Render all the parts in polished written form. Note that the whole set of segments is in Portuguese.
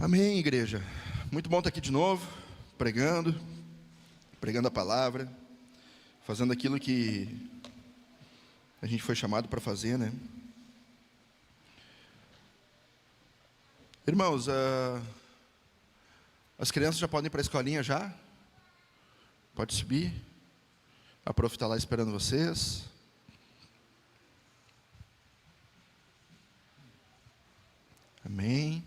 Amém, igreja. Muito bom estar aqui de novo, pregando a palavra, fazendo aquilo que a gente foi chamado para fazer, né? Irmãos, as crianças já podem ir para a escolinha já? Pode subir. A prof está lá esperando vocês. Amém.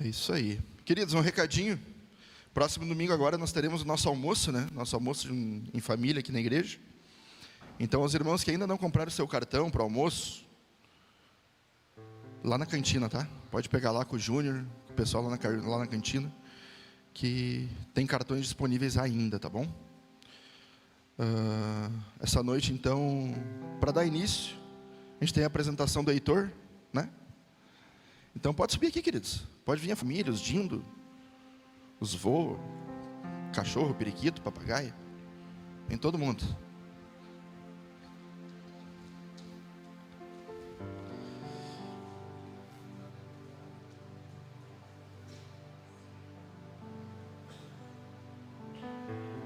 É isso aí. Queridos, um recadinho. Próximo domingo agora nós teremos o nosso almoço, né? Nosso almoço em família aqui na igreja. Então, os irmãos que ainda não compraram o seu cartão para o almoço, lá na cantina, tá? Pode pegar lá com o Júnior, com o pessoal lá na cantina, que tem cartões disponíveis ainda, tá bom? Essa noite, então, para dar início, a gente tem a apresentação do Heitor, né? Então pode subir aqui, queridos. Pode vir a família, os dindo, os vô, cachorro, periquito, papagaio. Vem todo mundo.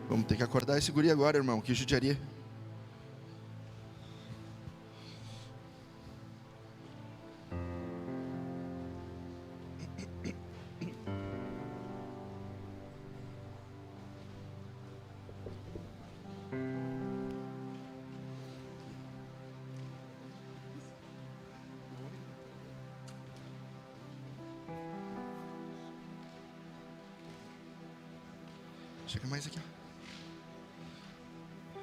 Vamos ter que acordar esse guri agora, irmão. Que judiaria. Chega mais aqui, ó.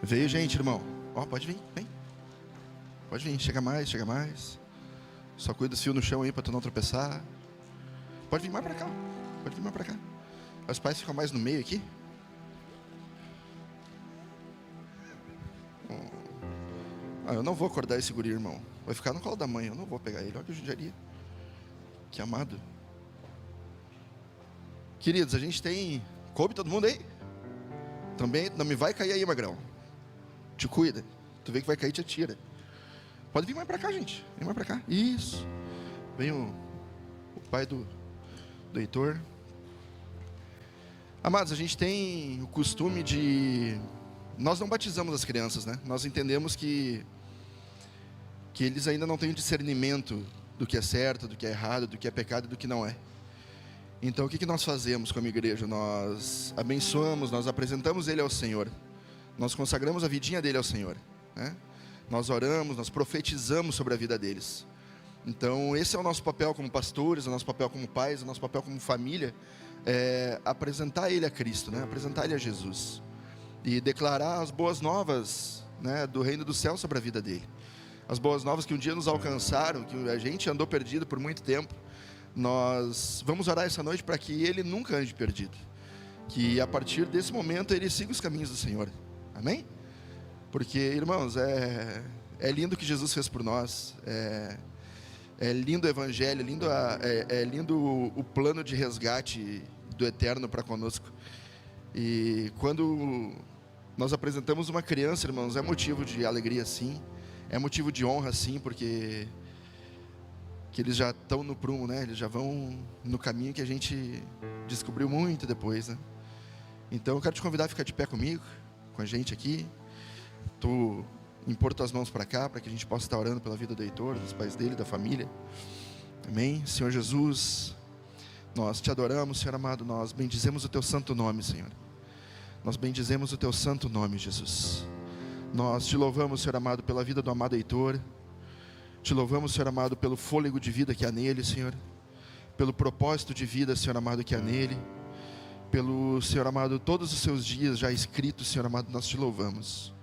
Veio gente, irmão. Ó, pode vir, vem. Pode vir, chega mais, chega mais. Só cuida do fio no chão aí para tu não tropeçar. Pode vir mais para cá. Pode vir mais para cá. Os pais ficam mais no meio aqui. Eu não vou acordar esse guri, irmão. Vai ficar no colo da mãe. Eu não vou pegar ele. Olha que judiaria. Que amado. Queridos, a gente tem... Coube todo mundo aí? Também não me vai cair aí, magrão. Te cuida. Tu vê que vai cair, te atira. Pode vir mais pra cá, gente. Vem mais pra cá. Isso. Vem o pai do Heitor. Amados, a gente tem o costume de... Nós não batizamos as crianças, né? Nós entendemos que eles ainda não têm o discernimento do que é certo, do que é errado, do que é pecado e do que não é. Então, o que nós fazemos como igreja? Nós abençoamos, nós apresentamos ele ao Senhor. Nós consagramos a vidinha dele ao Senhor, né? Nós oramos, nós profetizamos sobre a vida deles. Então, esse é o nosso papel como pastores, o nosso papel como pais, o nosso papel como família, é apresentar ele a Cristo, né? Apresentar ele a Jesus. E declarar as boas novas, né, do reino do céu sobre a vida dele. As boas novas que um dia nos alcançaram, que a gente andou perdido por muito tempo. Nós vamos orar essa noite para que ele nunca ande perdido. Que a partir desse momento ele siga os caminhos do Senhor. Amém? Porque, irmãos, é lindo o que Jesus fez por nós. É lindo o Evangelho, é lindo o plano de resgate do Eterno para conosco. E quando nós apresentamos uma criança, irmãos, é motivo de alegria, sim. É motivo de honra, sim, porque eles já estão no prumo, né? Eles já vão no caminho que a gente descobriu muito depois, né? Então eu quero te convidar a ficar de pé comigo, com a gente aqui. Tu impor tuas mãos para cá, para que a gente possa estar orando pela vida do Heitor, dos pais dele, da família. Amém? Senhor Jesus, nós te adoramos, Senhor amado. Nós bendizemos o teu santo nome, Senhor. Nós bendizemos o teu santo nome, Jesus. Nós te louvamos, Senhor amado, pela vida do amado Heitor. Te louvamos, Senhor amado, pelo fôlego de vida que há nele, Senhor. Pelo propósito de vida, Senhor amado, que há nele. Pelo, Senhor amado, todos os seus dias já escritos, Senhor amado, nós te louvamos.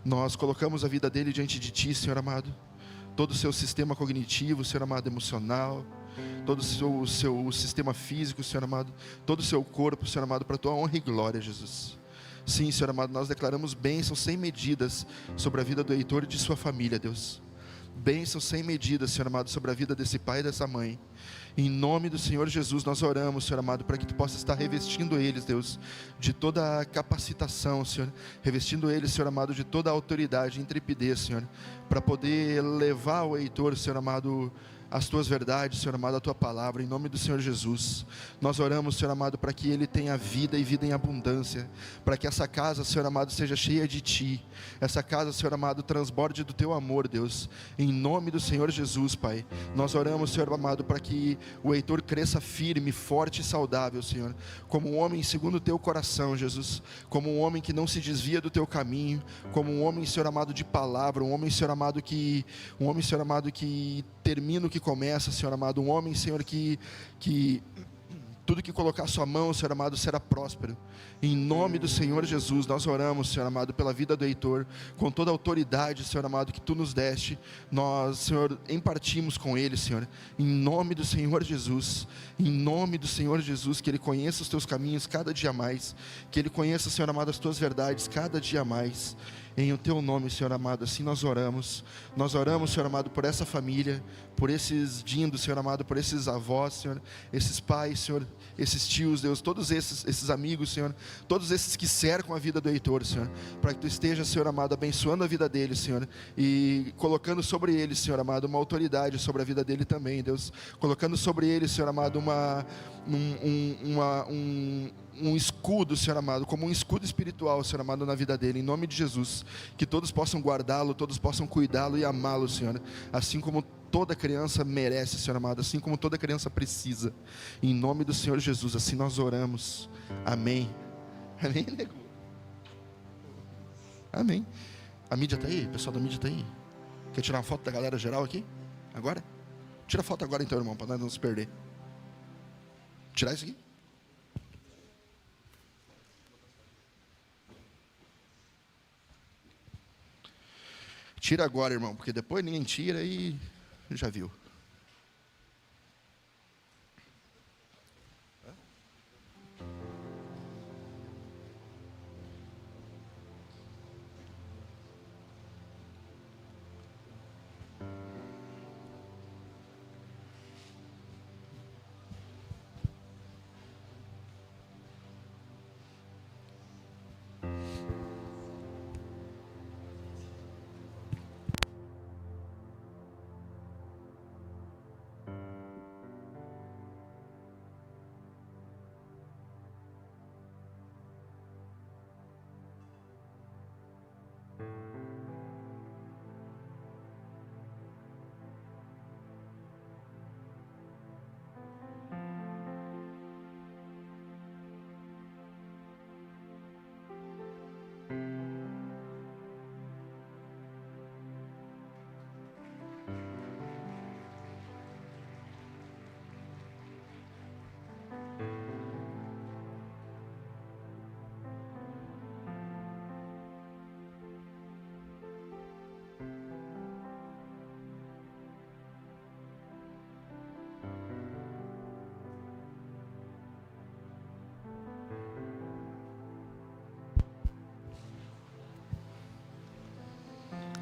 Nós colocamos a vida dele diante de ti, Senhor amado. Todo o seu sistema cognitivo, Senhor amado, emocional. Todo o seu sistema físico, Senhor amado. Todo o seu corpo, Senhor amado, para a tua honra e glória, Jesus. Sim, Senhor amado, nós declaramos bênçãos sem medidas sobre a vida do Heitor e de sua família, Deus. Bênçãos sem medida, Senhor amado, sobre a vida desse pai e dessa mãe. Em nome do Senhor Jesus, nós oramos, Senhor amado, para que Tu possa estar revestindo eles, Deus, de toda a capacitação, Senhor. Revestindo eles, Senhor amado, de toda a autoridade e intrepidez, Senhor, para poder levar o Heitor, Senhor amado, as tuas verdades, Senhor amado, a tua palavra, em nome do Senhor Jesus. Nós oramos, Senhor amado, para que ele tenha vida e vida em abundância, para que essa casa, Senhor amado, seja cheia de ti, essa casa, Senhor amado, transborde do teu amor, Deus, em nome do Senhor Jesus, Pai. Nós oramos, Senhor amado, para que o Heitor cresça firme, forte e saudável, Senhor, como um homem segundo o teu coração, Jesus, como um homem que não se desvia do teu caminho, como um homem, Senhor amado, de palavra, um homem, Senhor amado, que termina o que começa, Senhor amado, um homem, Senhor, que tudo que colocar a sua mão, Senhor amado, será próspero. Em nome do Senhor Jesus, nós oramos, Senhor amado, pela vida do Heitor, com toda a autoridade, Senhor amado, que tu nos deste. Nós, Senhor, impartimos com ele, Senhor, em nome do Senhor Jesus, em nome do Senhor Jesus, que ele conheça os teus caminhos cada dia mais, que ele conheça, Senhor amado, as tuas verdades cada dia mais. Em o teu nome, Senhor amado, assim nós oramos, Senhor amado, por essa família, por esses dindos, Senhor amado, por esses avós, Senhor, esses pais, Senhor, esses tios, Deus, todos esses amigos, Senhor, todos esses que cercam a vida do Heitor, Senhor, para que tu esteja, Senhor amado, abençoando a vida dele, Senhor, e colocando sobre ele, Senhor amado, uma autoridade sobre a vida dele também, Deus, colocando sobre ele, Senhor amado, um escudo, Senhor amado, como um escudo espiritual, Senhor amado, na vida dele, em nome de Jesus, que todos possam guardá-lo, todos possam cuidá-lo e amá-lo, Senhor, assim como toda criança merece, Senhor amado, assim como toda criança precisa, em nome do Senhor Jesus, assim nós oramos, amém, amém, nego, amém. A mídia está aí, o pessoal da mídia está aí, quer tirar uma foto da galera geral aqui, agora? Tira a foto agora então, irmão, para nós não se perder. Tirar isso aqui? Tira agora, irmão, porque depois ninguém tira e já viu.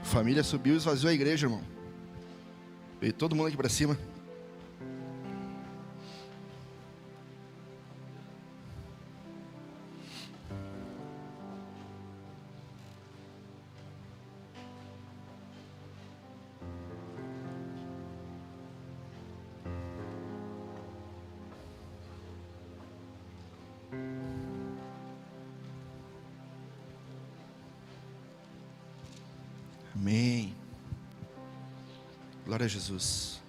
Família subiu e esvaziou a igreja, irmão. Veio todo mundo aqui para cima. Amém. Glória a Jesus.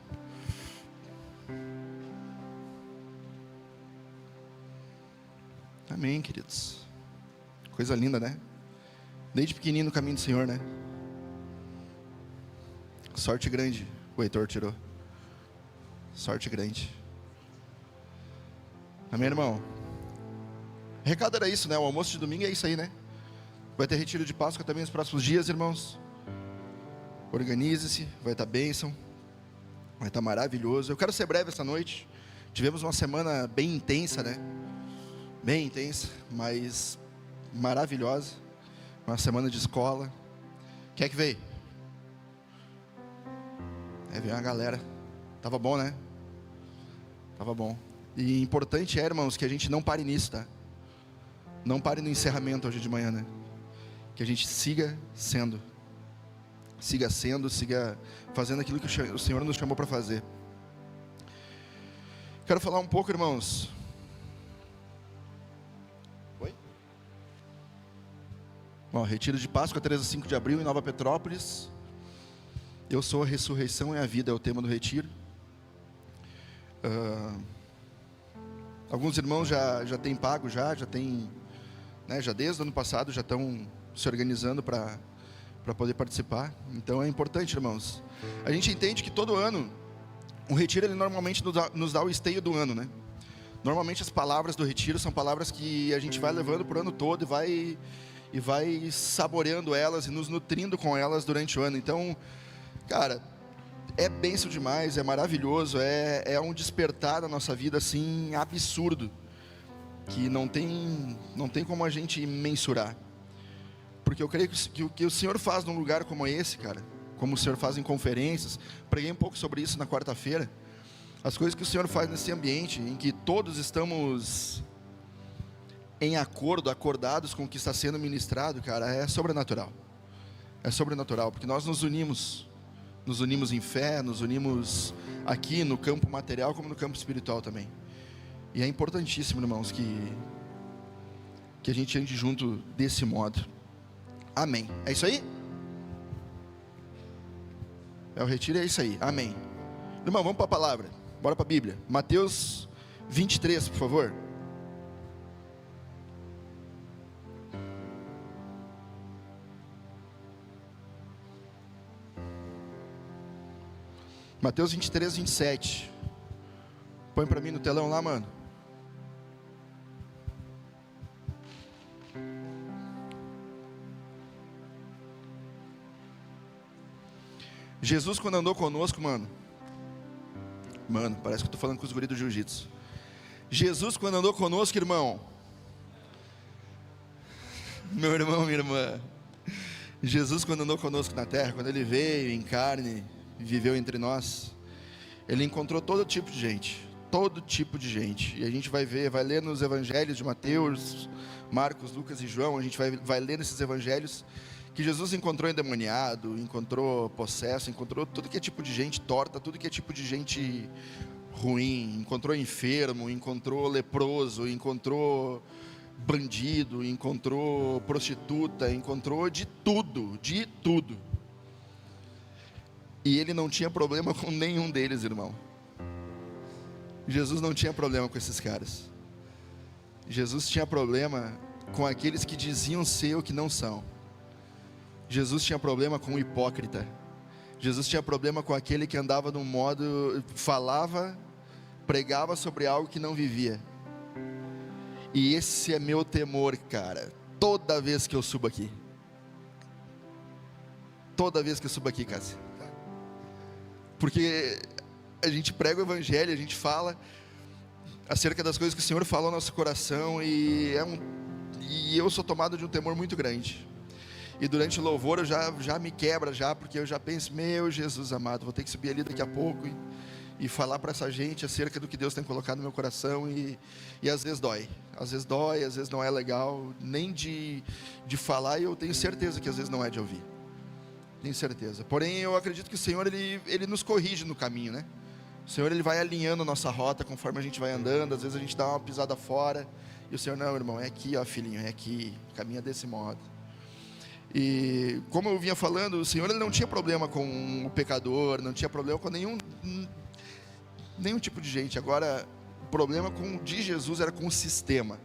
Amém, queridos. Coisa linda, né? Desde pequenininho no caminho do Senhor, né? Sorte grande o Heitor tirou. Sorte grande. Amém, irmão? O recado era isso, né? O almoço de domingo é isso aí, né? Vai ter retiro de Páscoa também nos próximos dias, irmãos. Organize-se, vai estar bênção, vai estar maravilhoso. Eu quero ser breve essa noite. Tivemos uma semana bem intensa, né? Bem intensa, mas maravilhosa. Uma semana de escola. Quem é que veio? Veio uma galera. Tava bom, né? Tava bom. E importante irmãos, que a gente não pare nisso, tá? Não pare no encerramento hoje de manhã, né? Que a gente siga sendo, siga fazendo aquilo que o Senhor nos chamou para fazer. Quero falar um pouco, irmãos. Oi? Bom, retiro de Páscoa, 3 a 5 de abril, em Nova Petrópolis. Eu sou a ressurreição e a vida, é o tema do retiro. Alguns irmãos já têm pago, já tem, né, já desde o ano passado já estão se organizando para poder participar. Então é importante, irmãos. A gente entende que todo ano o retiro, ele normalmente nos dá o esteio do ano, né? Normalmente as palavras do retiro são palavras que a gente vai levando por ano todo e vai saboreando elas e nos nutrindo com elas durante o ano. Então, cara, é bênção demais, é maravilhoso, é um despertar na nossa vida assim absurdo, que não tem como a gente mensurar. Porque eu creio que o que o Senhor faz num lugar como esse, cara, como o Senhor faz em conferências, preguei um pouco sobre isso na quarta-feira, as coisas que o Senhor faz nesse ambiente, em que todos estamos em acordados com o que está sendo ministrado, cara, é sobrenatural. É sobrenatural, porque nós nos unimos em fé, nos unimos aqui no campo material, como no campo espiritual também. E é importantíssimo, irmãos, que a gente ande junto desse modo. Amém. É isso aí? O retiro é isso aí. Amém. Irmão, vamos para a palavra. Bora para a Bíblia. Mateus 23, por favor. Mateus 23, 27. Põe para mim no telão lá, mano. Jesus, quando andou conosco, mano, parece que eu estou falando com os guris do jiu-jitsu. Jesus, quando andou conosco, irmão, meu irmão, minha irmã, Jesus, quando andou conosco na terra, quando ele veio em carne, viveu entre nós, ele encontrou todo tipo de gente, e a gente vai ler nos evangelhos de Mateus, Marcos, Lucas e João, a gente vai ler nesses evangelhos, que Jesus encontrou endemoniado, encontrou possesso, encontrou tudo que é tipo de gente torta, tudo que é tipo de gente ruim, encontrou enfermo, encontrou leproso, encontrou bandido, encontrou prostituta, encontrou de tudo. E ele não tinha problema com nenhum deles, irmão. Jesus não tinha problema com esses caras. Jesus tinha problema com aqueles que diziam ser o que não são. Jesus tinha problema com o hipócrita. Jesus tinha problema com aquele que andava num modo, pregava sobre algo que não vivia. E esse é meu temor, cara, toda vez que eu subo aqui. Cara. Porque a gente prega o evangelho, a gente fala acerca das coisas que o Senhor falou no nosso coração, e eu sou tomado de um temor muito grande. E durante o louvor eu já me quebra, porque eu já penso, meu Jesus amado, vou ter que subir ali daqui a pouco e falar para essa gente acerca do que Deus tem colocado no meu coração, e às vezes dói, às vezes não é legal, nem de falar, e eu tenho certeza que às vezes não é de ouvir, tenho certeza. Porém eu acredito que o Senhor, ele nos corrige no caminho, né? O Senhor, ele vai alinhando a nossa rota conforme a gente vai andando. Às vezes a gente dá uma pisada fora, e o Senhor, não, irmão, é aqui, ó filhinho, é aqui, caminha desse modo. E como eu vinha falando, o Senhor, ele não tinha problema com o pecador, não tinha problema com nenhum tipo de gente. Agora, o problema de Jesus era com o sistema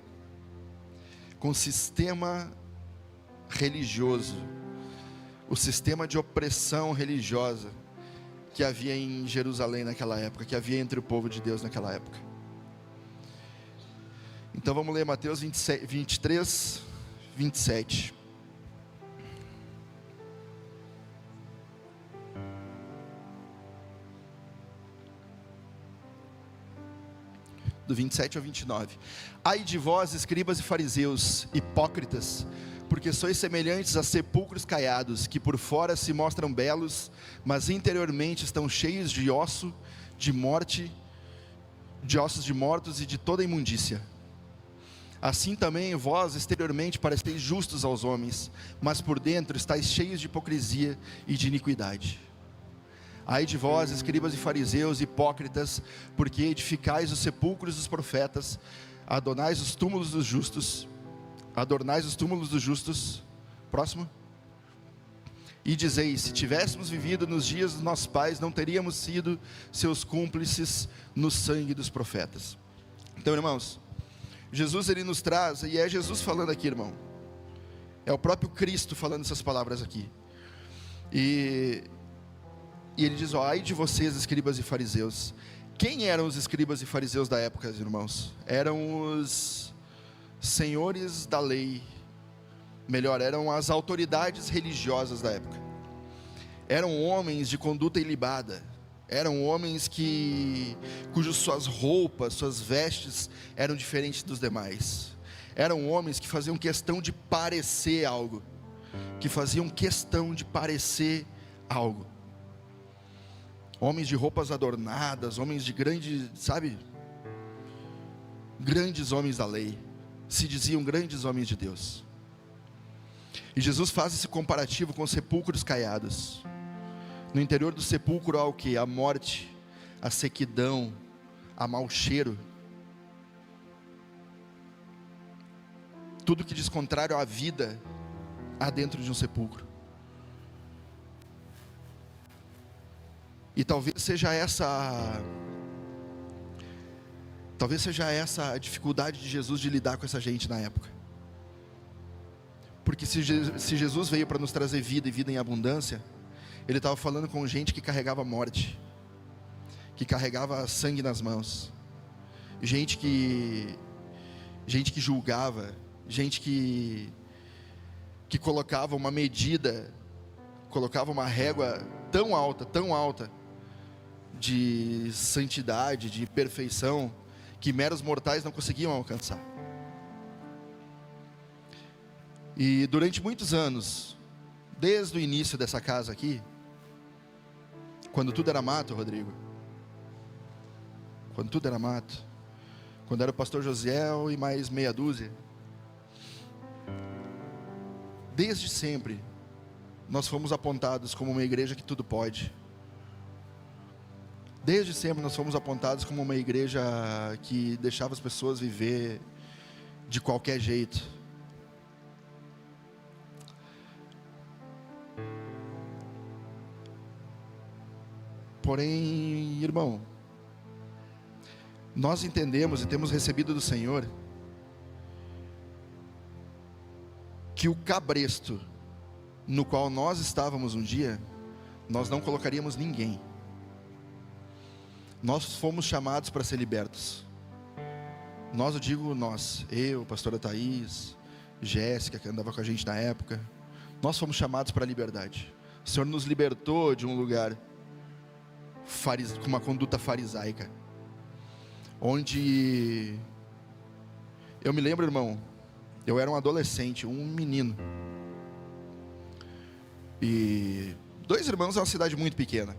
religioso, o sistema de opressão religiosa que havia em Jerusalém naquela época, que havia entre o povo de Deus naquela época. Então vamos ler Mateus 23, 27. Do 27 ao 29. Ai de vós, escribas e fariseus, hipócritas, porque sois semelhantes a sepulcros caiados, que por fora se mostram belos, mas interiormente estão cheios de ossos de mortos e de toda imundícia. Assim também vós exteriormente pareceis justos aos homens, mas por dentro estáis cheios de hipocrisia e de iniquidade. Ai de vós, escribas e fariseus, hipócritas, porque edificais os sepulcros dos profetas, adornais os túmulos dos justos, próximo, e dizeis: se tivéssemos vivido nos dias dos nossos pais, não teríamos sido seus cúmplices no sangue dos profetas. Então, irmãos, Jesus, ele nos traz, e é Jesus falando aqui, irmão, é o próprio Cristo falando essas palavras aqui, e ele diz: ó, ai de vocês, escribas e fariseus. Quem eram os escribas e fariseus da época, irmãos? Eram os senhores da lei, melhor, eram as autoridades religiosas da época. Eram homens de conduta ilibada, eram homens cujas suas roupas, suas vestes eram diferentes dos demais. Eram homens que faziam questão de parecer algo, homens de roupas adornadas, homens de grande, sabe, grandes homens da lei, se diziam grandes homens de Deus. E Jesus faz esse comparativo com os sepulcros caiados. No interior do sepulcro há o que? A morte, a sequidão, a mau cheiro. Tudo que diz contrário à vida há dentro de um sepulcro. E talvez seja essa a dificuldade de Jesus de lidar com essa gente na época. Porque se Jesus veio para nos trazer vida e vida em abundância, ele estava falando com gente que carregava morte, que carregava sangue nas mãos, gente que julgava, gente que colocava uma medida, colocava uma régua tão alta de santidade, de perfeição, que meros mortais não conseguiam alcançar. E durante muitos anos, desde o início dessa casa aqui, quando tudo era mato, Rodrigo, quando era o pastor Josiel e mais meia dúzia, desde sempre, nós fomos apontados como uma igreja que tudo pode. Desde sempre nós fomos apontados como uma igreja que deixava as pessoas viver de qualquer jeito. Porém, irmão, nós entendemos e temos recebido do Senhor que o cabresto no qual nós estávamos um dia, nós não colocaríamos ninguém. Nós fomos chamados para ser libertos. Nós, eu digo nós, eu, pastora Thaís, Jéssica, que andava com a gente na época, nós fomos chamados para a liberdade. O Senhor nos libertou de um lugar com uma conduta farisaica, onde eu me lembro, irmão, eu era um adolescente, um menino, e 2 irmãos é uma cidade muito pequena,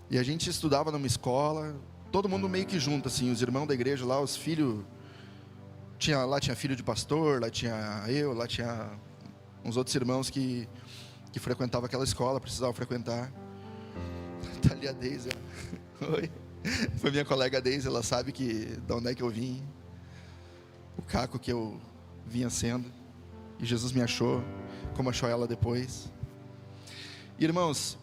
e a gente estudava numa escola, todo mundo meio que junto, assim, os irmãos da igreja lá, os filhos, lá tinha filho de pastor, lá tinha eu, lá tinha uns outros irmãos que frequentavam aquela escola, precisavam frequentar. Tá ali a Deise. Oi. Foi minha colega Deise, ela sabe de onde é que eu vim, o caco que eu vinha sendo, e Jesus me achou, como achou ela depois. Irmãos,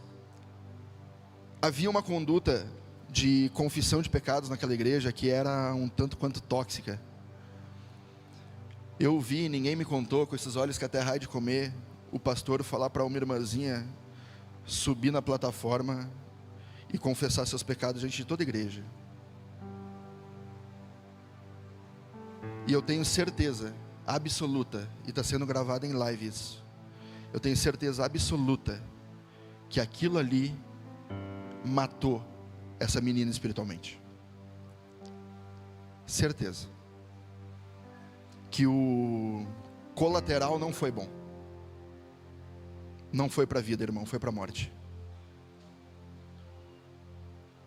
havia uma conduta de confissão de pecados naquela igreja que era um tanto quanto tóxica. Eu vi, ninguém me contou, com esses olhos que até raio de comer, o pastor falar para uma irmãzinha subir na plataforma e confessar seus pecados diante de toda a igreja. E eu tenho certeza absoluta, e está sendo gravado em live isso, eu tenho certeza absoluta que aquilo ali matou essa menina espiritualmente. Certeza que o colateral não foi bom, não foi para a vida, irmão, foi para a morte.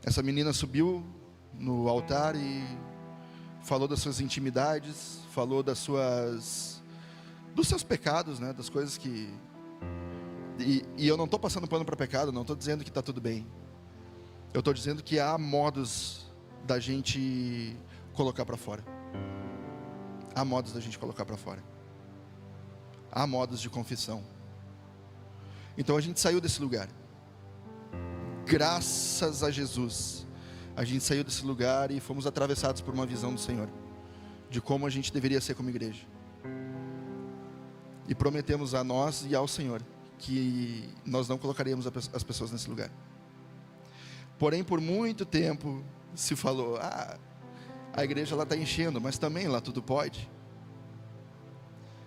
Essa menina subiu no altar e falou das suas intimidades, falou dos seus pecados, né, das coisas que E eu não estou passando pano para pecado, não estou dizendo que está tudo bem. Eu estou dizendo que há modos da gente colocar para fora. Há modos da gente colocar para fora. Há modos de confissão. Então a gente saiu desse lugar. Graças a Jesus, a gente saiu desse lugar e fomos atravessados por uma visão do Senhor, de como a gente deveria ser como igreja. E prometemos a nós e ao Senhor que nós não colocaríamos as pessoas nesse lugar. Porém, por muito tempo se falou, a igreja lá está enchendo, mas também lá tudo pode.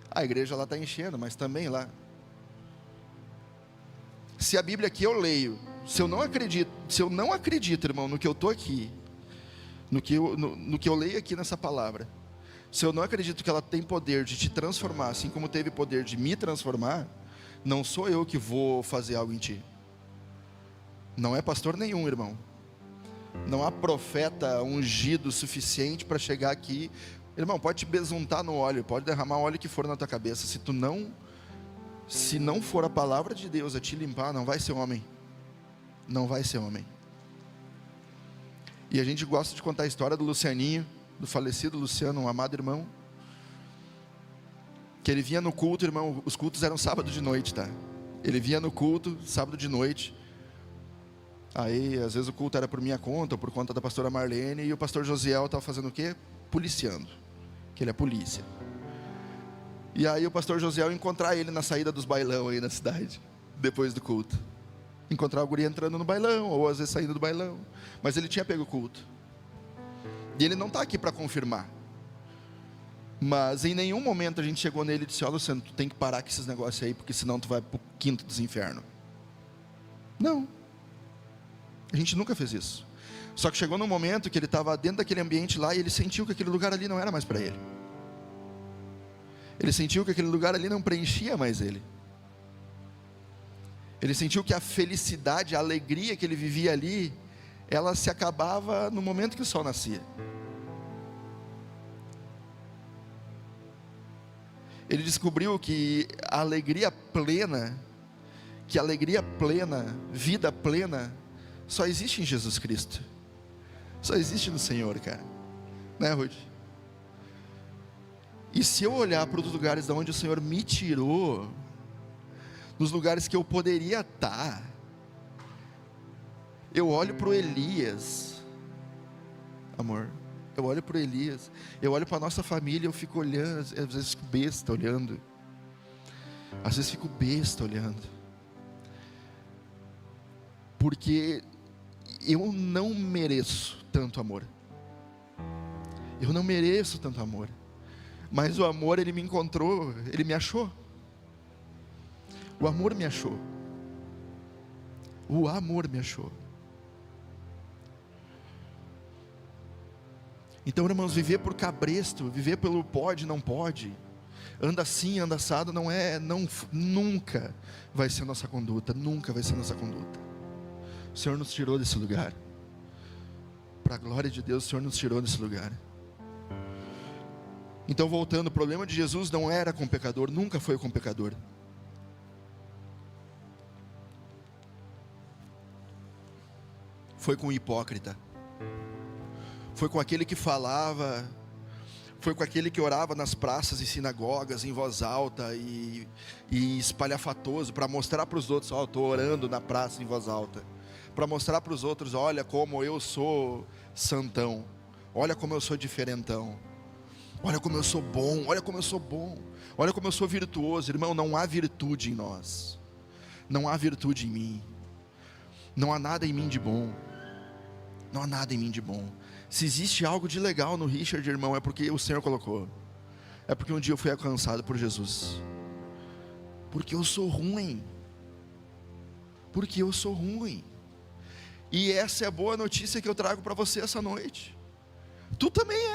A igreja lá está enchendo, mas também lá. Se a Bíblia que eu leio, se eu não acredito, irmão, no que eu estou aqui, no que eu leio aqui nessa palavra, se eu não acredito que ela tem poder de te transformar, assim como teve poder de me transformar, não sou eu que vou fazer algo em ti. Não é pastor nenhum, irmão. Não há profeta ungido suficiente para chegar aqui. Irmão, pode te besuntar no óleo, pode derramar o óleo que for na tua cabeça. Se não for a palavra de Deus a te limpar, não vai ser homem. Não vai ser homem. E a gente gosta de contar a história do Lucianinho, do falecido Luciano, um amado irmão, que ele vinha no culto, irmão, os cultos eram sábado de noite, tá? Ele vinha no culto, sábado de noite. Aí, às vezes o culto era por minha conta, ou por conta da pastora Marlene, e o pastor Josiel estava fazendo o quê? Policiando, que ele é polícia. E aí o pastor Josiel encontrar ele na saída dos bailão aí na cidade, depois do culto. Encontrar o guri entrando no bailão, ou às vezes saindo do bailão. Mas ele tinha pego o culto. E ele não está aqui para confirmar. Mas em nenhum momento a gente chegou nele e disse, Luciano, tu tem que parar com esses negócios aí, porque senão tu vai para o quinto dos infernos. Não. A gente nunca fez isso. Só que chegou num momento que ele estava dentro daquele ambiente lá, e ele sentiu que aquele lugar ali não era mais para ele. Ele sentiu que aquele lugar ali não preenchia mais ele. Ele sentiu que a felicidade, a alegria que ele vivia ali, ela se acabava no momento que o sol nascia. Ele descobriu que a alegria plena, vida plena, só existe em Jesus Cristo. Só existe no Senhor, cara. Né, Ruth? E se eu olhar para os lugares de onde o Senhor me tirou, nos lugares que eu poderia estar, eu olho para o Elias, amor, eu olho para o Elias, eu olho para a nossa família, eu fico olhando, às vezes fico besta olhando, porque eu não mereço tanto amor, mas o amor, ele me encontrou, ele me achou, o amor me achou, Então, irmãos, viver por cabresto, viver pelo pode, não pode, anda assim, anda assado, nunca vai ser nossa conduta, O Senhor nos tirou desse lugar, para a glória de Deus, o Senhor nos tirou desse lugar. Então, voltando, o problema de Jesus não era com o pecador, nunca foi com o pecador. Foi com o hipócrita. Foi com aquele que falava, foi com aquele que orava nas praças e sinagogas em voz alta e espalhafatoso, para mostrar para os outros, estou orando na praça em voz alta, para mostrar para os outros, olha como eu sou santão, olha como eu sou diferentão, olha como eu sou bom, olha como eu sou virtuoso. Irmão, não há virtude em nós, não há virtude em mim, não há nada em mim de bom, Se existe algo de legal no Richard, irmão, é porque o Senhor colocou, é porque um dia eu fui alcançado por Jesus, porque eu sou ruim, e essa é a boa notícia que eu trago para você essa noite. Tu também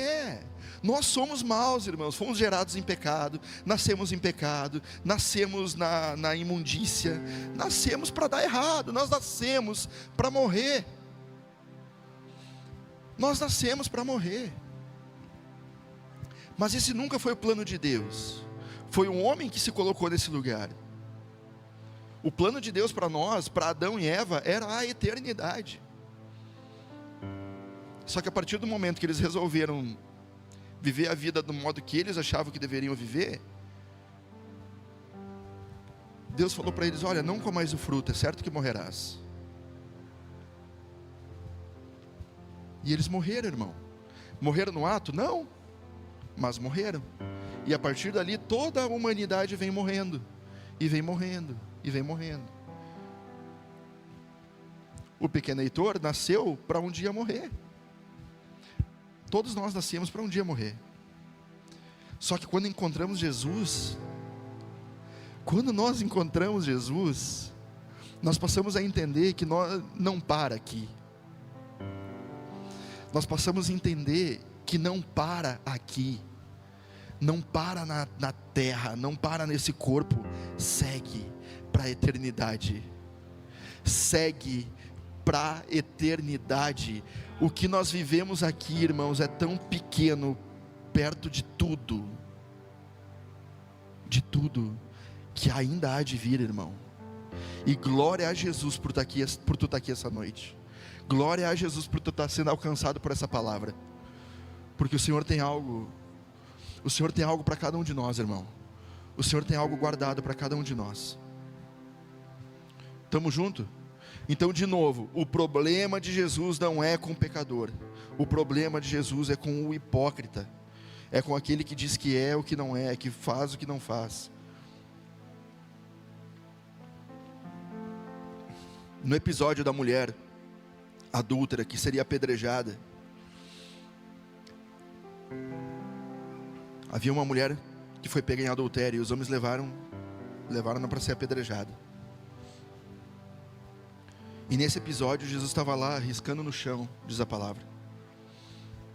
é. Nós somos maus, irmãos, fomos gerados em pecado, nascemos em pecado, nascemos na imundícia, nascemos para dar errado, nós nascemos para morrer. Mas esse nunca foi o plano de Deus. Foi um homem que se colocou nesse lugar. O plano de Deus para nós, para Adão e Eva, era a eternidade. Só que a partir do momento que eles resolveram viver a vida do modo que eles achavam que deveriam viver, Deus falou para eles: olha, não comais o fruto, é certo que morrerás. E eles morreram, irmão. Morreram no ato? Não, mas morreram. E a partir dali toda a humanidade vem morrendo, e vem morrendo, e vem morrendo. O pequeno Heitor nasceu para um dia morrer. Todos nós nascemos para um dia morrer. Só que quando encontramos Jesus, nós passamos a entender que nós não para aqui. Nós passamos a entender que não para aqui, não para na terra, não para nesse corpo, segue para a eternidade, segue para a eternidade. O que nós vivemos aqui, irmãos, é tão pequeno, perto de tudo, que ainda há de vir, irmão. E glória a Jesus por tu estar aqui essa noite. Glória a Jesus por tu estar sendo alcançado por essa palavra, porque o Senhor tem algo para cada um de nós, irmão. O Senhor tem algo guardado para cada um de nós. Estamos juntos? Então, de novo, o problema de Jesus não é com o pecador, o problema de Jesus é com o hipócrita, é com aquele que diz que é o que não é, que faz o que não faz. No episódio da mulher adúltera que seria apedrejada, havia uma mulher que foi pega em adultério, e os homens levaram-na para ser apedrejada. E nesse episódio Jesus estava lá riscando no chão, diz a palavra.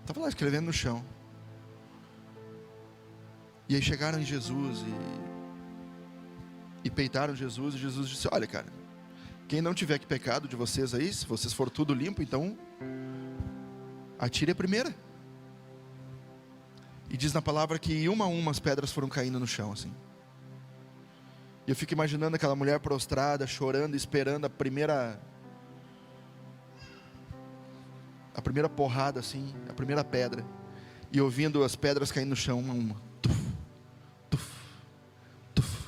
Estava lá escrevendo no chão. E aí chegaram em Jesus e peitaram Jesus, e Jesus disse: olha, cara, quem não tiver que pecado de vocês aí, se vocês for tudo limpo, então atire a primeira. E diz na palavra que uma a uma as pedras foram caindo no chão, assim. E eu fico imaginando aquela mulher prostrada, chorando, esperando a primeira porrada, assim, a primeira pedra, e ouvindo as pedras caindo no chão, uma a uma. Tuf, tuf, tuf.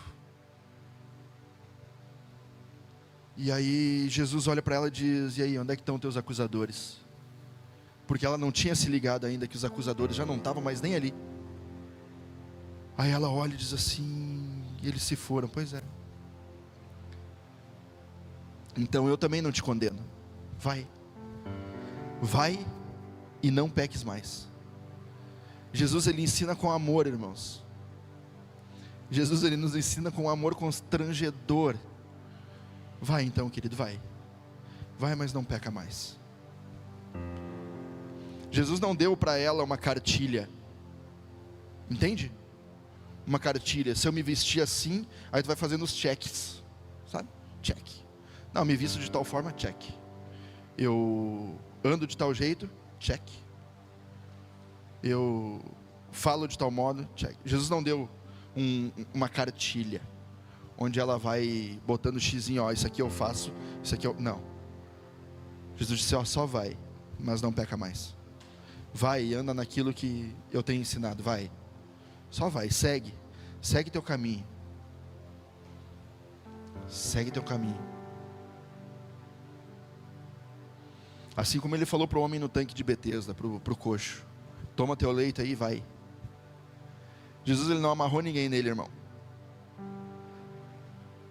E aí Jesus olha para ela e diz: e aí, onde é que estão teus acusadores? Porque ela não tinha se ligado ainda que os acusadores já não estavam mais nem ali. Aí ela olha e diz assim: eles se foram. Pois é. Então eu também não te condeno. Vai e não peques mais. Jesus, ele ensina com amor, irmãos. Jesus, ele nos ensina com amor constrangedor. Vai então, querido, vai, mas não peca mais. Jesus não deu para ela uma cartilha, entende? Uma cartilha: se eu me vestir assim, aí tu vai fazendo os cheques, sabe? Check. Não, me visto de tal forma, check. Eu ando de tal jeito, check. Eu falo de tal modo, check. Jesus não deu uma cartilha, onde ela vai botando xizinho, ó, isso aqui eu faço, isso aqui eu... Não. Jesus disse: ó, só vai, mas não peca mais. Vai e anda naquilo que eu tenho ensinado, vai. Só vai, segue teu caminho. Segue teu caminho. Assim como ele falou para o homem no tanque de Betesda, para o coxo: toma teu leito aí e vai. Jesus, ele não amarrou ninguém nele, irmão.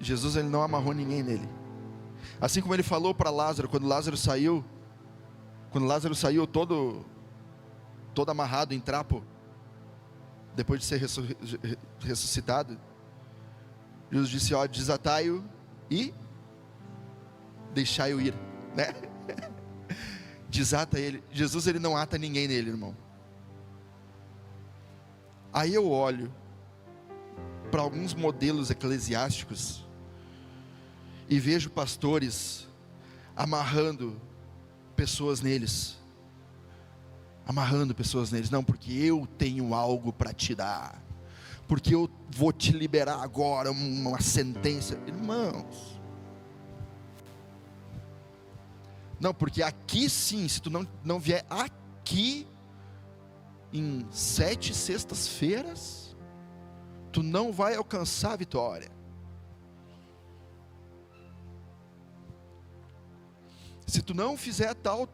Jesus, ele não amarrou ninguém nele. Assim como ele falou para Lázaro, quando Lázaro saiu todo amarrado em trapo, depois de ser ressuscitado, Jesus disse: ó, desatai-o e deixai-o ir, né? Desata ele. Jesus, ele não ata ninguém nele, irmão. Aí eu olho para alguns modelos eclesiásticos e vejo pastores amarrando pessoas neles. Não, porque eu tenho algo para te dar, porque eu vou te liberar agora uma sentença. Irmãos, não, porque aqui sim, se tu não vier aqui em 7 sextas-feiras, tu não vai alcançar a vitória. Se tu não fizer tal,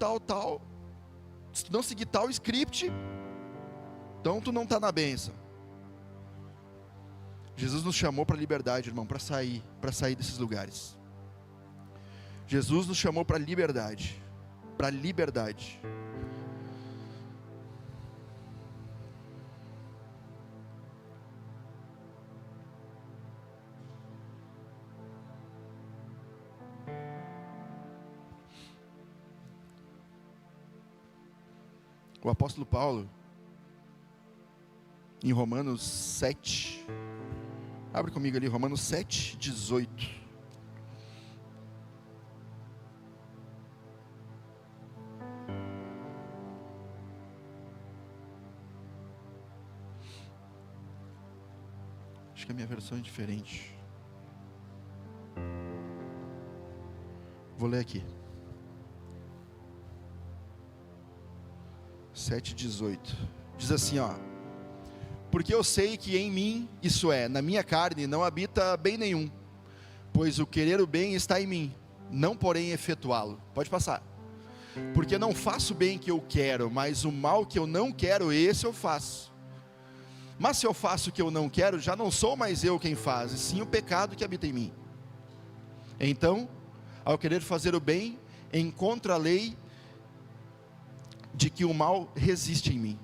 se tu não seguir tal script, então tu não está na bênção. Jesus nos chamou para a liberdade, irmão, para sair desses lugares. Jesus nos chamou para a liberdade, para a liberdade. O apóstolo Paulo, em Romanos 7, abre comigo ali, Romanos 7, 18. Acho que a minha versão é diferente. Vou ler aqui. 7,18. Diz assim, ó: porque eu sei que em mim, isso é, na minha carne, não habita bem nenhum, pois o querer o bem está em mim, não porém efetuá-lo. Pode passar. Porque não faço o bem que eu quero, mas o mal que eu não quero, esse eu faço. Mas se eu faço o que eu não quero, já não sou mais eu quem faz, e sim o pecado que habita em mim. Então, ao querer fazer o bem, encontro a lei de que o mal resiste em mim.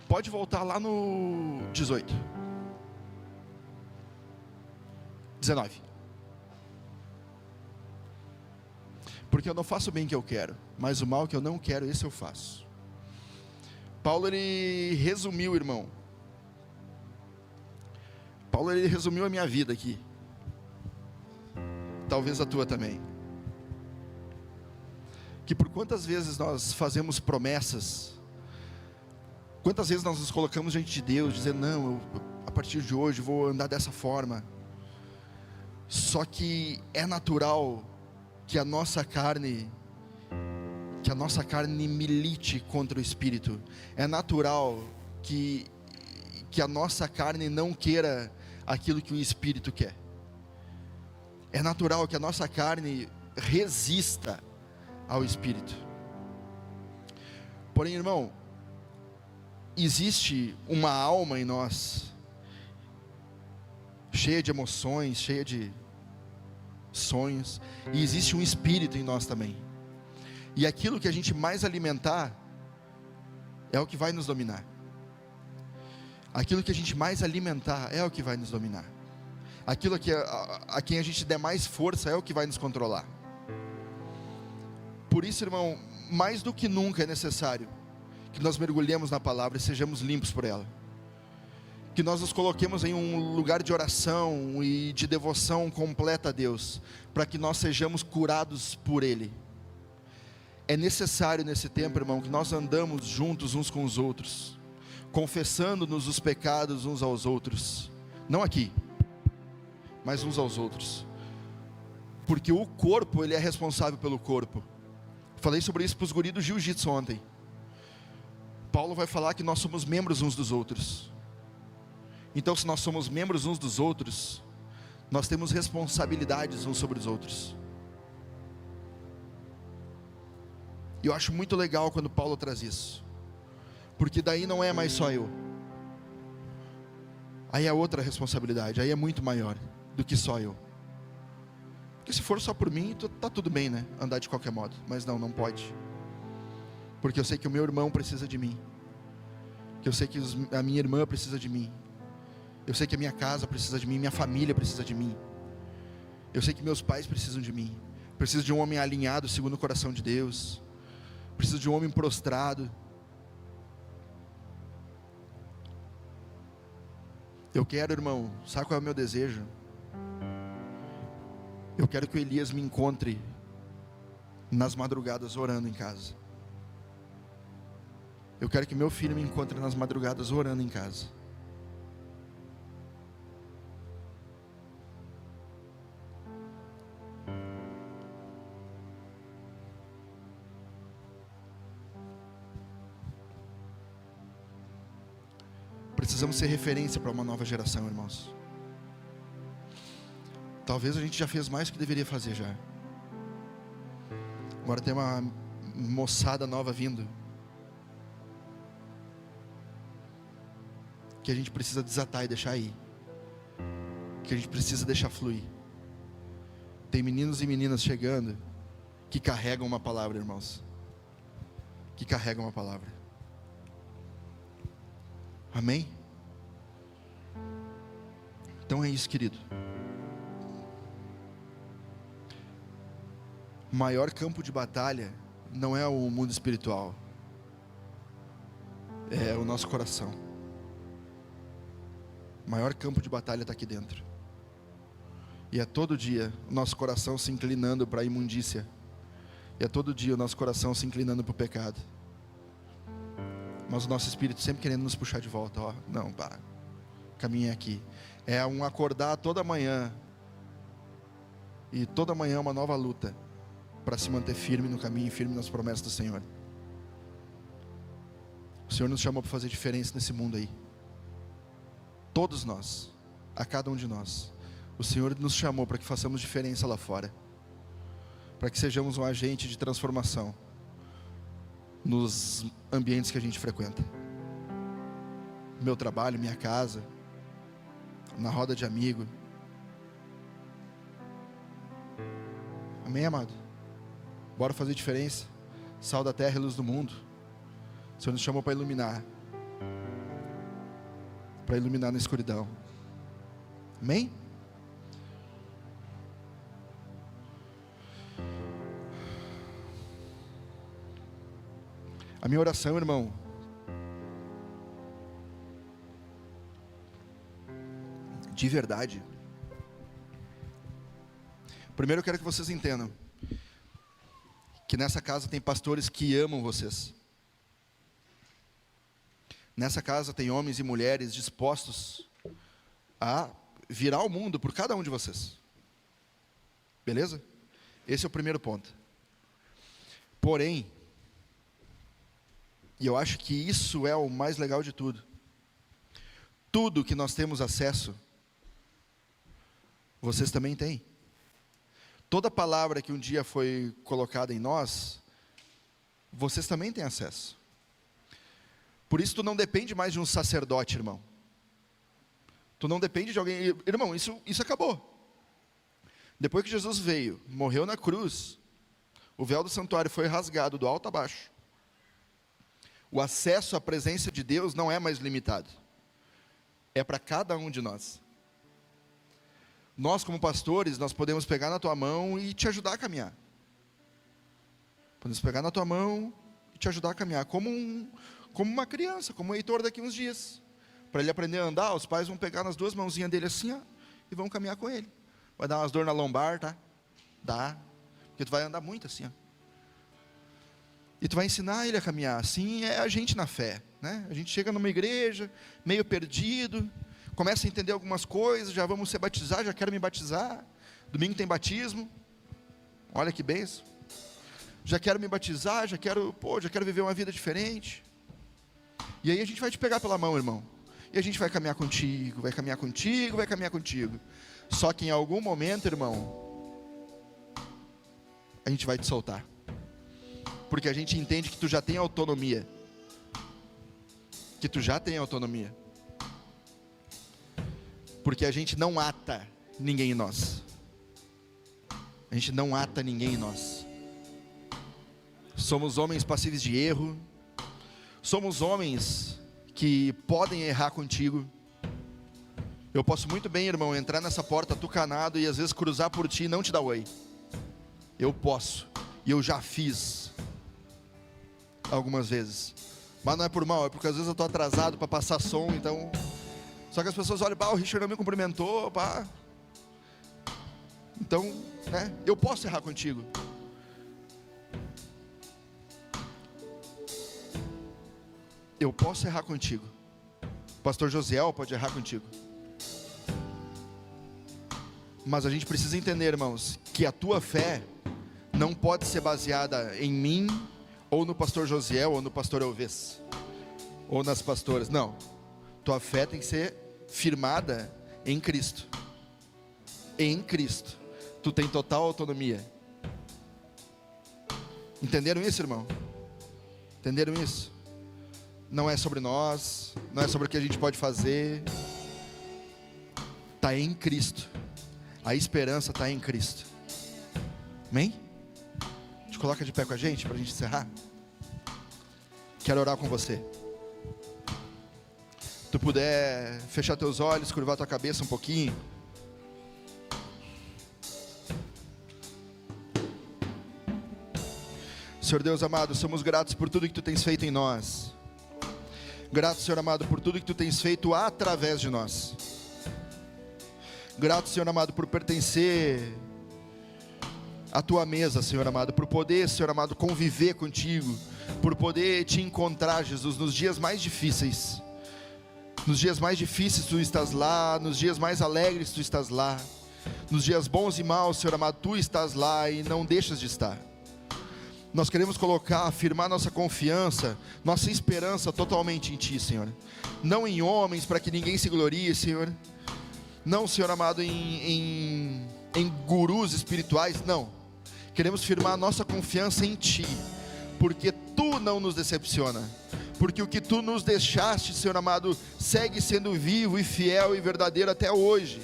Pode voltar lá no 18. 19. Porque eu não faço o bem que eu quero, mas o mal que eu não quero, esse eu faço. Paulo, ele resumiu, irmão. Paulo, ele resumiu a minha vida aqui. Talvez a tua também. Que por quantas vezes nós fazemos promessas, quantas vezes nós nos colocamos diante de Deus, dizendo, não, eu, a partir de hoje vou andar dessa forma. Só que é natural que a nossa carne milite contra o Espírito. É natural que a nossa carne não queira aquilo que o Espírito quer. É natural que a nossa carne resista ao Espírito. Porém, irmão, existe uma alma em nós, cheia de emoções, cheia de sonhos, e existe um Espírito em nós também. E aquilo que a gente mais alimentar é o que vai nos dominar. Aquilo que a gente mais alimentar é o que vai nos dominar. Aquilo que a quem a gente der mais força é o que vai nos controlar. Por isso, irmão, mais do que nunca é necessário que nós mergulhemos na palavra e sejamos limpos por ela. Que nós nos coloquemos em um lugar de oração e de devoção completa a Deus, para que nós sejamos curados por Ele. É necessário nesse tempo, irmão, que nós andamos juntos uns com os outros, confessando-nos os pecados uns aos outros, não aqui, mas uns aos outros, porque o corpo, ele é responsável pelo corpo. Falei sobre isso para os guris do jiu-jitsu ontem. Paulo vai falar que nós somos membros uns dos outros. Então, se nós somos membros uns dos outros, nós temos responsabilidades uns sobre os outros. E eu acho muito legal quando Paulo traz isso, porque daí não é mais só eu. Aí é outra responsabilidade, aí é muito maior do que só eu. Porque se for só por mim, tá tudo bem, né? Andar de qualquer modo. Mas não pode. Porque eu sei que o meu irmão precisa de mim. Que eu sei que a minha irmã precisa de mim. Eu sei que a minha casa precisa de mim, minha família precisa de mim. Eu sei que meus pais precisam de mim. Preciso de um homem alinhado segundo o coração de Deus. Preciso de um homem prostrado. Eu quero, irmão, sabe qual é o meu desejo? Eu quero que o Elias me encontre nas madrugadas orando em casa. Eu quero que meu filho me encontre nas madrugadas orando em casa. precisamos ser referência para uma nova geração, irmãos. Talvez a gente já fez mais do que deveria fazer já. Agora tem uma moçada nova vindo, que a gente precisa desatar e deixar ir, que a gente precisa deixar fluir. Tem meninos e meninas chegando que carregam uma palavra, irmãos, que carregam uma palavra. Amém? Então é isso, querido. O maior campo de batalha não é o mundo espiritual, é o nosso coração. O maior campo de batalha está aqui dentro. E é todo dia o nosso coração se inclinando para a imundícia. E é todo dia o nosso coração se inclinando para o pecado. Mas o nosso espírito sempre querendo nos puxar de volta. Ó, não, para, caminha aqui. É um acordar toda manhã. E toda manhã uma nova luta para se manter firme no caminho, firme nas promessas do Senhor. O Senhor nos chamou para fazer diferença nesse mundo aí. Todos nós, a cada um de nós. O Senhor nos chamou para que façamos diferença lá fora, para que sejamos um agente de transformação nos ambientes que a gente frequenta. Meu trabalho, minha casa, na roda de amigo. Amém, amado? Bora fazer diferença. Sal da terra e luz do mundo. O Senhor nos chamou para iluminar, para iluminar na escuridão. Amém? A minha oração, irmão, de verdade. Primeiro eu quero que vocês entendam que nessa casa tem pastores que amam vocês. Nessa casa tem homens e mulheres dispostos a virar o mundo por cada um de vocês. Beleza? Esse é o primeiro ponto. Porém, e eu acho que isso é o mais legal de tudo, tudo que nós temos acesso, vocês também têm. Toda palavra que um dia foi colocada em nós, vocês também têm acesso. Por isso tu não depende mais de um sacerdote, irmão. Tu não depende de alguém. Irmão, isso acabou. Depois que Jesus veio, morreu na cruz, o véu do santuário foi rasgado do alto a baixo. O acesso à presença de Deus não é mais limitado. É para cada um de nós. Nós, como pastores, nós podemos pegar na tua mão e te ajudar a caminhar. Podemos pegar na tua mão e te ajudar a caminhar. Como uma criança, como o Heitor daqui uns dias. Para ele aprender a andar, os pais vão pegar nas duas mãozinhas dele assim, ó, e vão caminhar com ele. Vai dar umas dor na lombar, tá? Dá. Porque tu vai andar muito assim, ó. E tu vai ensinar ele a caminhar. Assim é a gente na fé, né? A gente chega numa igreja, meio perdido, começa a entender algumas coisas, já vamos ser batizados, já quero me batizar. Domingo tem batismo. Olha que bênção. Já quero me batizar, já quero viver uma vida diferente. E aí a gente vai te pegar pela mão, irmão. E a gente vai caminhar contigo, vai caminhar contigo, vai caminhar contigo. Só que em algum momento, irmão, a gente vai te soltar. Porque a gente entende que tu já tem autonomia. Que tu já tem autonomia. Porque a gente não ata ninguém em nós. A gente não ata ninguém em nós. Somos homens passíveis de erro. Somos homens que podem errar contigo. Eu posso muito bem, irmão, entrar nessa porta tucanado e às vezes cruzar por ti e não te dar oi. Eu posso. E eu já fiz algumas vezes. Mas não é por mal, é porque às vezes eu estou atrasado para passar som, então... Só que as pessoas olham, o Richard não me cumprimentou, pá. Então, né, eu posso errar contigo. Eu posso errar contigo. O pastor Josiel pode errar contigo. Mas a gente precisa entender, irmãos, que a tua fé não pode ser baseada em mim, ou no pastor Josiel, ou no pastor Elvis, ou nas pastoras. Não. Tua fé tem que ser firmada em Cristo. Em Cristo. Tu tem total autonomia. Entenderam isso, irmão? Entenderam isso? Não é sobre nós, não é sobre o que a gente pode fazer. Está em Cristo. A esperança está em Cristo. Amém? Te coloca de pé com a gente, para a gente encerrar. Quero orar com você. Se tu puder fechar teus olhos, curvar tua cabeça um pouquinho. Senhor Deus amado, somos gratos por tudo que tu tens feito em nós. Grato, Senhor amado, por tudo que tu tens feito através de nós. Grato, Senhor amado, por pertencer à tua mesa, Senhor amado, por poder, Senhor amado, conviver contigo, por poder te encontrar, Jesus, nos dias mais difíceis. Nos dias mais difíceis tu estás lá, nos dias mais alegres tu estás lá, nos dias bons e maus, Senhor amado, tu estás lá e não deixas de estar. Nós queremos afirmar nossa confiança, nossa esperança totalmente em Ti, Senhor. Não em homens, para que ninguém se glorie, Senhor. Não, Senhor amado, em gurus espirituais, não. Queremos firmar nossa confiança em Ti, porque Tu não nos decepciona. Porque o que Tu nos deixaste, Senhor amado, segue sendo vivo e fiel e verdadeiro até hoje.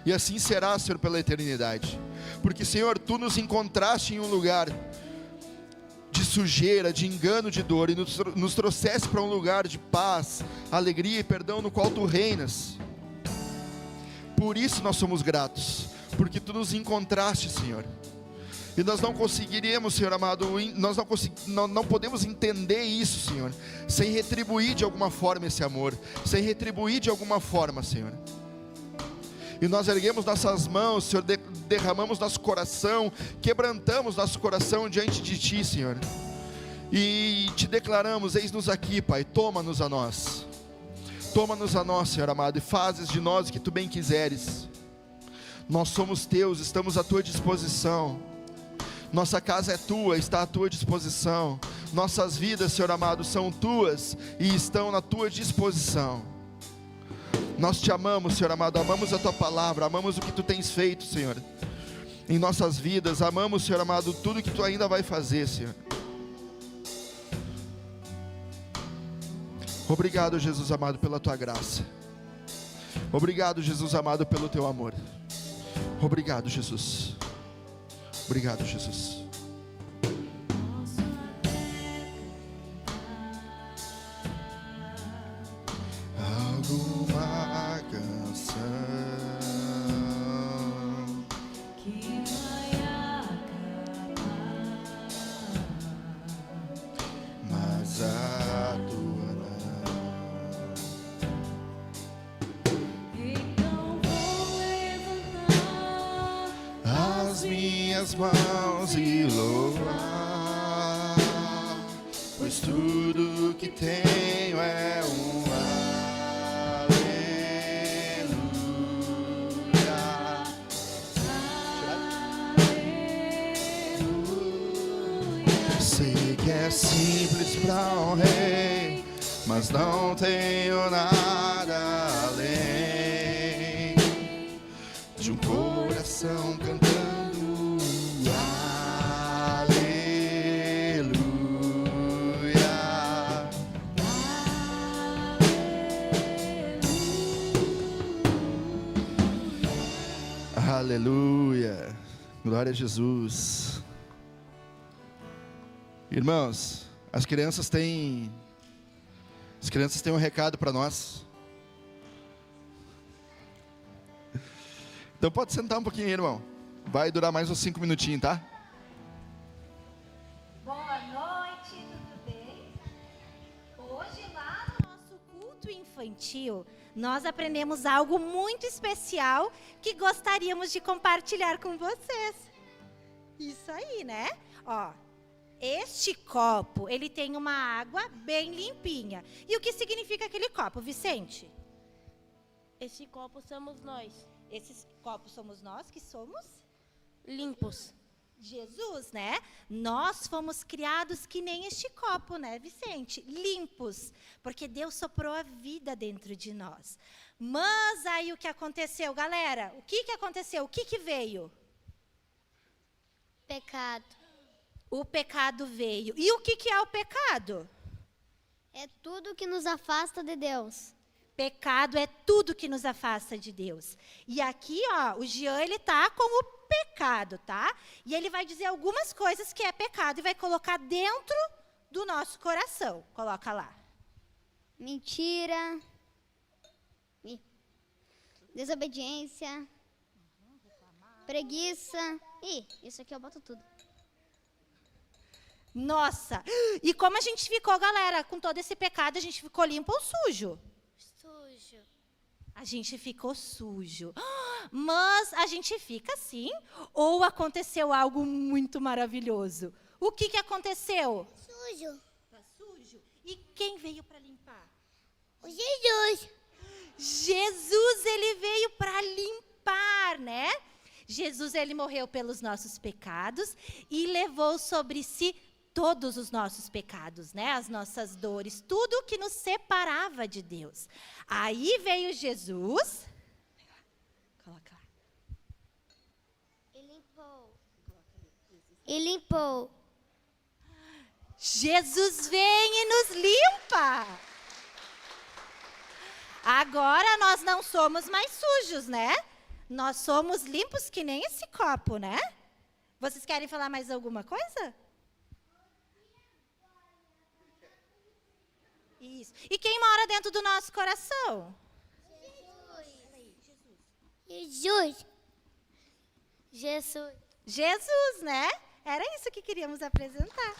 E assim será, Senhor, pela eternidade. Porque, Senhor, Tu nos encontraste em um lugar de sujeira, de engano, de dor, e nos trouxesse para um lugar de paz, alegria e perdão no qual Tu reinas. Por isso nós somos gratos, porque Tu nos encontraste, Senhor. E nós não conseguiríamos, Senhor amado, nós não podemos entender isso, Senhor, sem retribuir de alguma forma esse amor, sem retribuir de alguma forma, Senhor. E nós erguemos nossas mãos, Senhor, derramamos nosso coração, quebrantamos nosso coração diante de Ti, Senhor. E Te declaramos, eis-nos aqui, Pai, toma-nos a nós. Toma-nos a nós, Senhor amado, e fazes de nós o que Tu bem quiseres. Nós somos Teus, estamos à Tua disposição. Nossa casa é Tua, está à Tua disposição. Nossas vidas, Senhor amado, são Tuas e estão na Tua disposição. Nós Te amamos, Senhor amado, amamos a Tua palavra, amamos o que Tu tens feito, Senhor, em nossas vidas, amamos, Senhor amado, tudo que Tu ainda vai fazer, Senhor. Obrigado, Jesus amado, pela Tua graça. Obrigado, Jesus amado, pelo Teu amor. Obrigado, Jesus. Obrigado, Jesus. Alguma canção que vai acabar, mas a Tua não. Então vou levantar as minhas mãos e louvar, pois tudo que tenho é um simples para um rei, mas não tenho nada além de um coração cantando aleluia. Aleluia. Glória a Jesus. Irmãos, as crianças têm um recado para nós. Então pode sentar um pouquinho aí, irmão. Vai durar mais uns 5 minutinhos, tá? Boa noite, tudo bem? Hoje lá no nosso culto infantil, nós aprendemos algo muito especial que gostaríamos de compartilhar com vocês. Isso aí, né? Ó. Este copo, ele tem uma água bem limpinha. E o que significa aquele copo, Vicente? Esse copo somos nós. Esses copos somos nós que somos Limpos. Jesus, né? Nós fomos criados que nem este copo, né, Vicente? Limpos, porque Deus soprou a vida dentro de nós. Mas aí o que aconteceu, galera? O que aconteceu? O que veio? Pecado. O pecado veio. E o que é o pecado? É tudo que nos afasta de Deus. Pecado é tudo que nos afasta de Deus. E aqui, ó, o Jean, ele tá com o pecado, tá? E ele vai dizer algumas coisas que é pecado e vai colocar dentro do nosso coração. Coloca lá. Mentira. Desobediência. Preguiça. Ih, isso aqui eu boto tudo. Nossa! E como a gente ficou, galera, com todo esse pecado, a gente ficou limpo ou sujo? Sujo. A gente ficou sujo. Mas a gente fica assim? Ou aconteceu algo muito maravilhoso? O que aconteceu? Sujo. Tá sujo? E quem veio para limpar? O Jesus. Jesus, ele veio para limpar, né? Jesus, ele morreu pelos nossos pecados e levou sobre si todos os nossos pecados, né? As nossas dores, tudo que nos separava de Deus. Aí veio Jesus. Coloca lá. E limpou. Jesus vem e nos limpa. Agora nós não somos mais sujos, né? Nós somos limpos que nem esse copo, né? Vocês querem falar mais alguma coisa? Isso. E quem mora dentro do nosso coração? Jesus. Jesus. Jesus, né? Era isso que queríamos apresentar.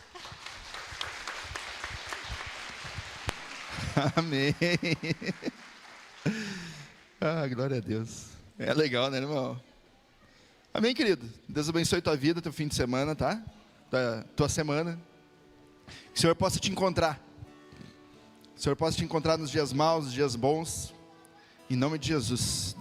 Amém. Ah, glória a Deus. É legal, né, irmão? Amém, querido. Deus abençoe tua vida, teu fim de semana, tá? Tua semana. Que o Senhor possa te encontrar. Que o Senhor possa te encontrar nos dias maus, nos dias bons. Em nome de Jesus.